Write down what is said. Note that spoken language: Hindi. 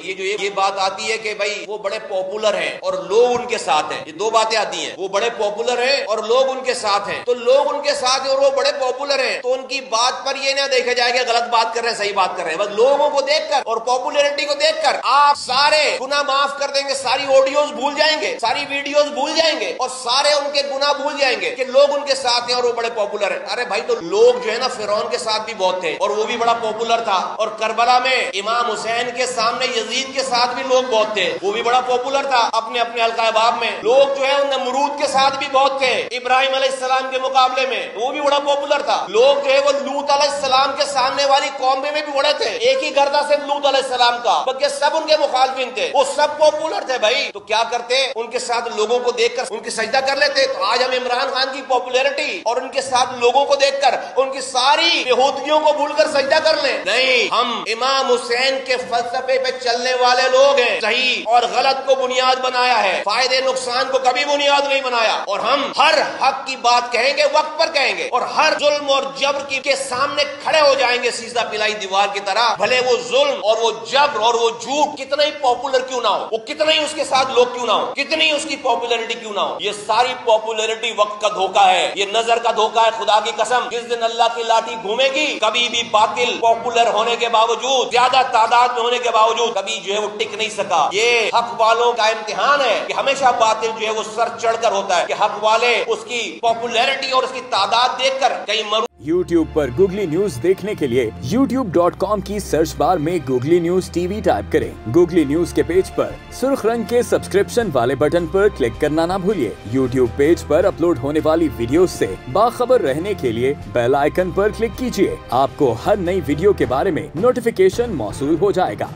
ये जो ये बात आती है कि भाई वो बड़े पॉपुलर हैं और लोग उनके साथ हैं, ये दो बातें आती हैं। वो बड़े पॉपुलर हैं और लोग उनके साथ हैं, तो लोग उनके साथ हैं और वो बड़े पॉपुलर हैं, तो उनकी बात पर ये ना देखा जाएगा गलत बात कर रहे हैं सही बात कर रहे हैं। बस लोगों को देखकर और पॉपुलैरिटी को देखकर आप सारे गुनाह माफ कर देंगे, सारी ऑडियोज भूल जाएंगे, सारी वीडियोज भूल जाएंगे और सारे उनके गुनाह भूल जाएंगे कि लोग उनके साथ हैं और वो बड़े पॉपुलर हैं। अरे भाई, तो लोग जो है ना फिरौन के साथ भी बहुत थे और वो भी बड़ा पॉपुलर था, और करबला में इमाम हुसैन के सामने यजीद के साथ भी लोग बहुत थे, वो भी बड़ा पॉपुलर था अपने अपने हल्का अहबाब में। लोग जो है नमरूद के साथ भी बहुत थे इब्राहिम अलैहिस्सलाम के मुकाबले में, वो भी बड़ा पॉपुलर था। लोग जो है वो लूत अलैहिस्सलाम के सामने वाली कौम में भी बड़े थे, एक ही गर्दा से लूत अलैहिस्सलाम का, बल्कि सब उनके मुखालिफिन थे, वो सब पॉपुलर थे भाई। तो क्या करते, उनके साथ लोगों को देखकर उनकी सजदा कर लेते। तो आज हम इमरान खान की पॉपुलैरिटी और उनके साथ लोगों को देखकर उनकी सारी बेहूदगियों को भूलकर सजदा कर ले? नहीं, हम इमाम हुसैन के फलसफे पे चलने वाले लोग हैं। सही और गलत को बुनियाद बनाया है, फायदे नुकसान को कभी बुनियाद नहीं बनाया। और हम हर हक की बात कहेंगे, वक्त पर कहेंगे, और हर जुल्म और जबर के सामने खड़े हो जाएंगे सीधा पिलाई दीवार की तरह, भले वो जुल्म और वो जबर और वो झूठ कितना ही पॉपुलर क्यों ना हो, वो कितना ही उसके साथ लोग क्यों ना हो, कितनी ही उसकी पॉपुलैरिटी क्यों ना हो। ये सारी पॉपुलैरिटी वक्त का धोखा है, ये नजर का धोखा है। खुदा की कसम, जिस दिन अल्लाह की लाठी घूमेगी, कभी भी बातिल पॉपुलर होने के बावजूद, ज्यादा तादाद में होने के बावजूद, कभी जो है वो टिक नहीं सका। ये हक वालों का इम्तिहान है कि हमेशा बातिल जो है वो सर चढ़कर होता है, कि हक वाले उसकी पॉपुलैरिटी और उसकी तादाद देखकर कहीं मरू। YouTube पर गूगली न्यूज देखने के लिए youtube.com की सर्च बार में गूगली न्यूज टीवी टाइप करें। गूगली न्यूज के पेज पर सुर्ख रंग के सब्सक्रिप्शन वाले बटन पर क्लिक करना ना भूलिए। YouTube पेज पर अपलोड होने वाली वीडियो से बाखबर रहने के लिए बेल आइकन पर क्लिक कीजिए। आपको हर नई वीडियो के बारे में नोटिफिकेशन मौसूल हो जाएगा।